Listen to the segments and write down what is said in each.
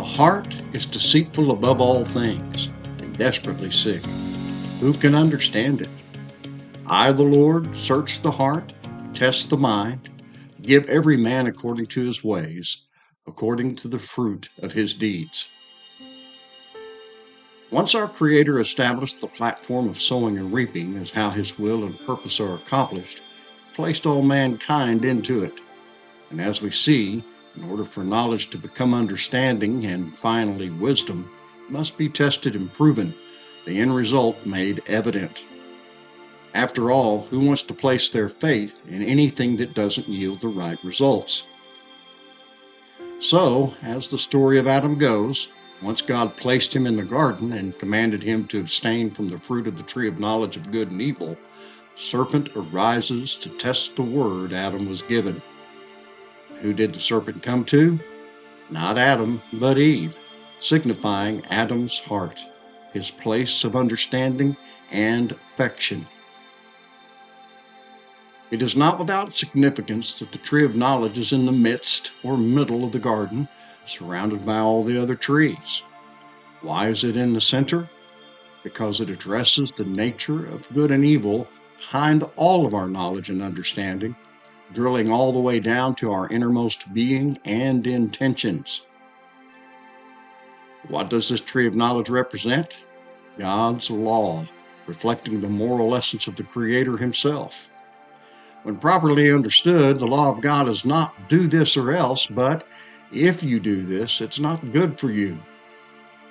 The heart is deceitful above all things, and desperately sick. Who can understand it? I, the Lord, search the heart, test the mind, give every man according to his ways, according to the fruit of his deeds. Once our Creator established the platform of sowing and reaping as how his will and purpose are accomplished, placed all mankind into it. And as we see, in order for knowledge to become understanding and finally wisdom, it must be tested and proven, the end result made evident. After all, who wants to place their faith in anything that doesn't yield the right results? So, as the story of Adam goes, once God placed him in the garden and commanded him to abstain from the fruit of the tree of knowledge of good and evil, the serpent arises to test the word Adam was given. Who did the serpent come to? Not Adam, but Eve, signifying Adam's heart, his place of understanding and affection. It is not without significance that the tree of knowledge is in the midst or middle of the garden, surrounded by all the other trees. Why is it in the center? Because it addresses the nature of good and evil behind all of our knowledge and understanding, drilling all the way down to our innermost being and intentions. What does this tree of knowledge represent? God's law, reflecting the moral essence of the Creator himself. When properly understood, the law of God is not do this or else, but if you do this, it's not good for you.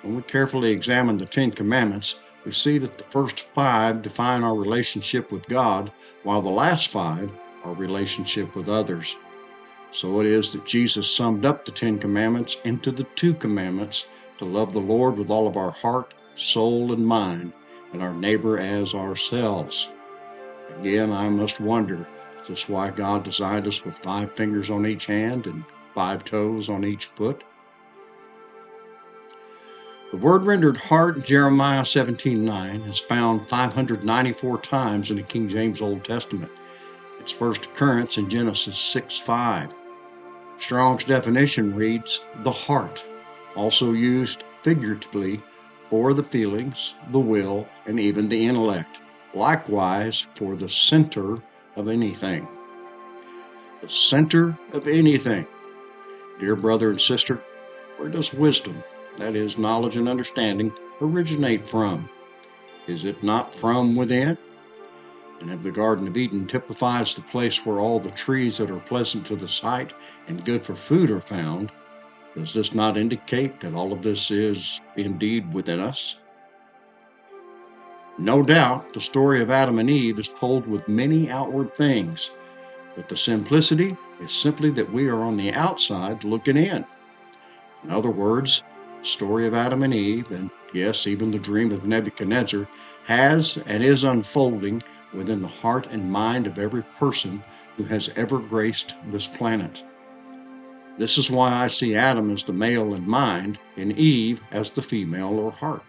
When we carefully examine the Ten Commandments, we see that the first 5 define our relationship with God, while the last 5, our relationship with others. So it is that Jesus summed up the 10 Commandments into the 2 commandments to love the Lord with all of our heart, soul, and mind, and our neighbor as ourselves. Again, I must wonder, is this why God designed us with 5 fingers on each hand and 5 toes on each foot? The word rendered heart in Jeremiah 17:9 is found 594 times in the King James Old Testament. Its first occurrence in Genesis 6:5. Strong's definition reads, the heart, also used figuratively for the feelings, the will, and even the intellect. Likewise for the center of anything. The center of anything. Dear brother and sister, where does wisdom, that is, knowledge and understanding, originate from? Is it not from within? And if the Garden of Eden typifies the place where all the trees that are pleasant to the sight and good for food are found, does this not indicate that all of this is indeed within us? No doubt, the story of Adam and Eve is told with many outward things, but the simplicity is simply that we are on the outside looking in. In other words, the story of Adam and Eve, and yes, even the dream of Nebuchadnezzar, has and is unfolding within the heart and mind of every person who has ever graced this planet. This is why I see Adam as the male in mind and Eve as the female or heart.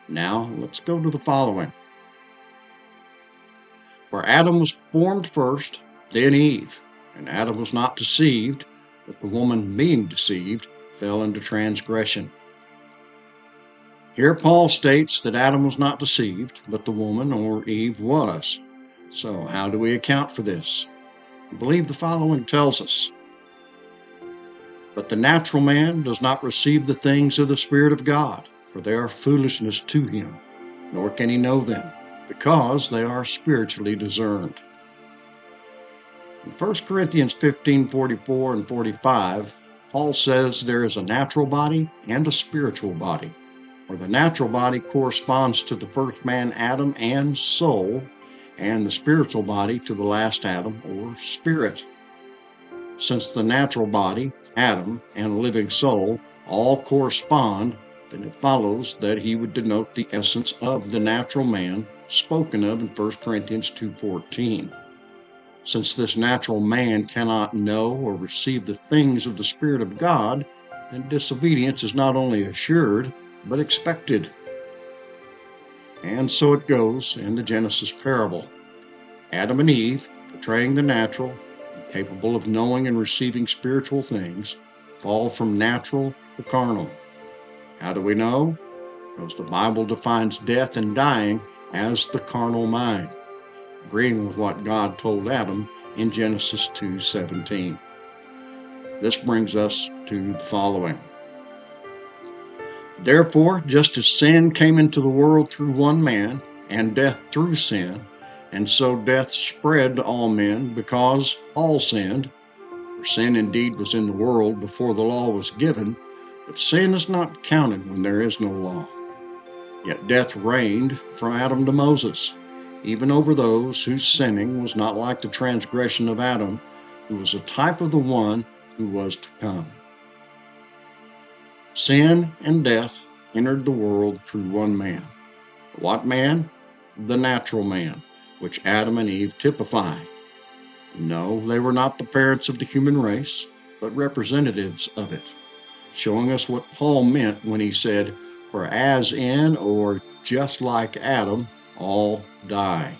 Now, let's go to the following. For Adam was formed first, then Eve. And Adam was not deceived, but the woman being deceived fell into transgression. Here Paul states that Adam was not deceived, but the woman, or Eve, was. So how do we account for this? I believe the following tells us. But the natural man does not receive the things of the Spirit of God, for they are foolishness to him, nor can he know them, because they are spiritually discerned. In 1 Corinthians 15:44 and 45, Paul says there is a natural body and a spiritual body, where the natural body corresponds to the first man Adam and soul, and the spiritual body to the last Adam or spirit. Since the natural body, Adam, and living soul all correspond, then it follows that he would denote the essence of the natural man spoken of in 1 Corinthians 2:14. Since this natural man cannot know or receive the things of the Spirit of God, then disobedience is not only assured, but expected. And so it goes in the Genesis parable. Adam and Eve, portraying the natural, capable of knowing and receiving spiritual things, fall from natural to carnal. How do we know? Because the Bible defines death and dying as the carnal mind, agreeing with what God told Adam in Genesis 2:17. This brings us to the following. Therefore, just as sin came into the world through one man, and death through sin, and so death spread to all men because all sinned. For sin indeed was in the world before the law was given, but sin is not counted when there is no law. Yet death reigned from Adam to Moses, even over those whose sinning was not like the transgression of Adam, who was a type of the one who was to come. Sin and death entered the world through one man. What man? The natural man, which Adam and Eve typify. No, they were not the parents of the human race, but representatives of it, showing us what Paul meant when he said, "For as in, or just like Adam, all die."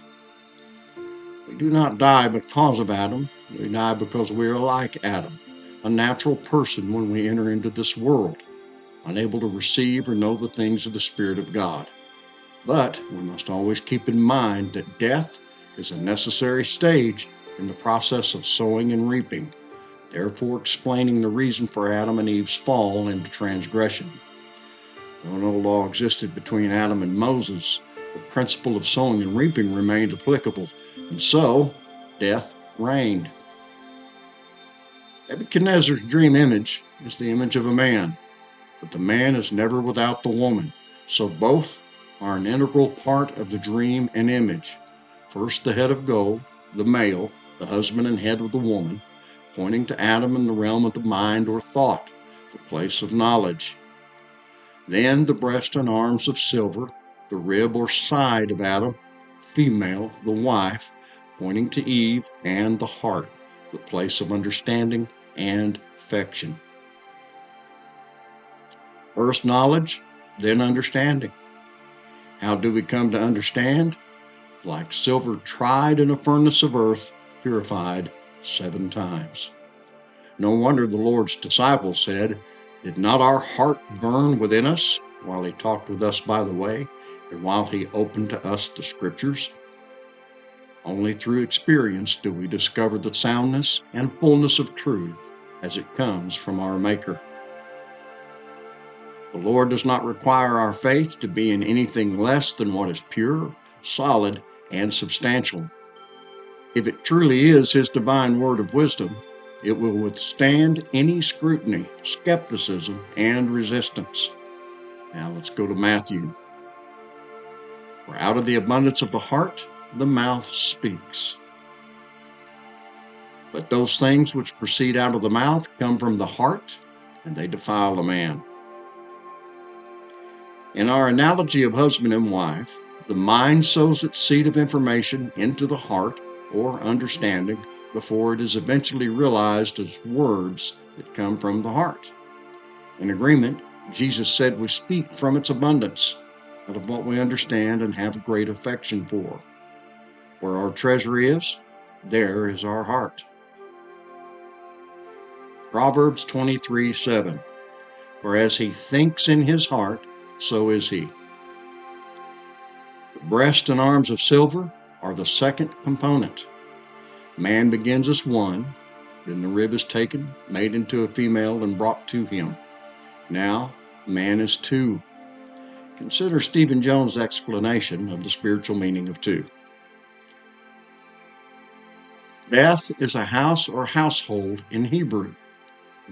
We do not die because of Adam. We die because we are like Adam, a natural person when we enter into this world, unable to receive or know the things of the Spirit of God. But we must always keep in mind that death is a necessary stage in the process of sowing and reaping, therefore explaining the reason for Adam and Eve's fall into transgression. Though no law existed between Adam and Moses, the principle of sowing and reaping remained applicable, and so death reigned. Nebuchadnezzar's dream image is the image of a man, but the man is never without the woman, so both are an integral part of the dream and image. First, the head of gold, the male, the husband and head of the woman, pointing to Adam in the realm of the mind or thought, the place of knowledge. Then the breast and arms of silver, the rib or side of Adam, female, the wife, pointing to Eve, and the heart, the place of understanding and affection. First knowledge, then understanding. How do we come to understand? Like silver tried in a furnace of earth, purified 7 times. No wonder the Lord's disciples said, "Did not our heart burn within us while he talked with us by the way, and while he opened to us the Scriptures?" Only through experience do we discover the soundness and fullness of truth as it comes from our Maker. The Lord does not require our faith to be in anything less than what is pure, solid, and substantial. If it truly is His divine word of wisdom, it will withstand any scrutiny, skepticism, and resistance. Now let's go to Matthew. For out of the abundance of the heart, the mouth speaks. But those things which proceed out of the mouth come from the heart, and they defile a man. In our analogy of husband and wife, the mind sows its seed of information into the heart, or understanding, before it is eventually realized as words that come from the heart. In agreement, Jesus said we speak from its abundance, out of what we understand and have great affection for. Where our treasure is, there is our heart. Proverbs 23:7. For as he thinks in his heart, so is he. The breast and arms of silver are the second component. Man begins as one, then the rib is taken, made into a female, and brought to him. Now, man is 2. Consider Stephen Jones' explanation of the spiritual meaning of 2. Death is a house or household in Hebrew.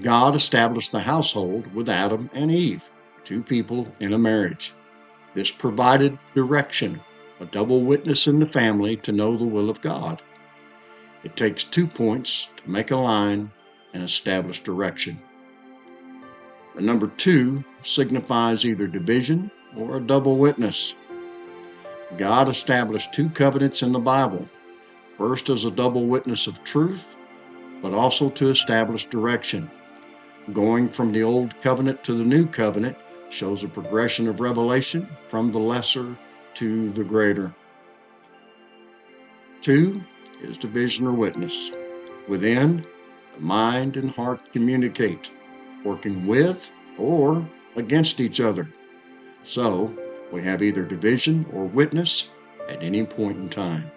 God established the household with Adam and Eve, 2 people in a marriage. This provided direction, a double witness in the family to know the will of God. It takes 2 points to make a line and establish direction. The number 2 signifies either division or a double witness. God established 2 covenants in the Bible, first as a double witness of truth, but also to establish direction. Going from the old covenant to the new covenant shows a progression of revelation from the lesser to the greater. 2 is division or witness. Within, the mind and heart communicate, working with or against each other. So we have either division or witness at any point in time.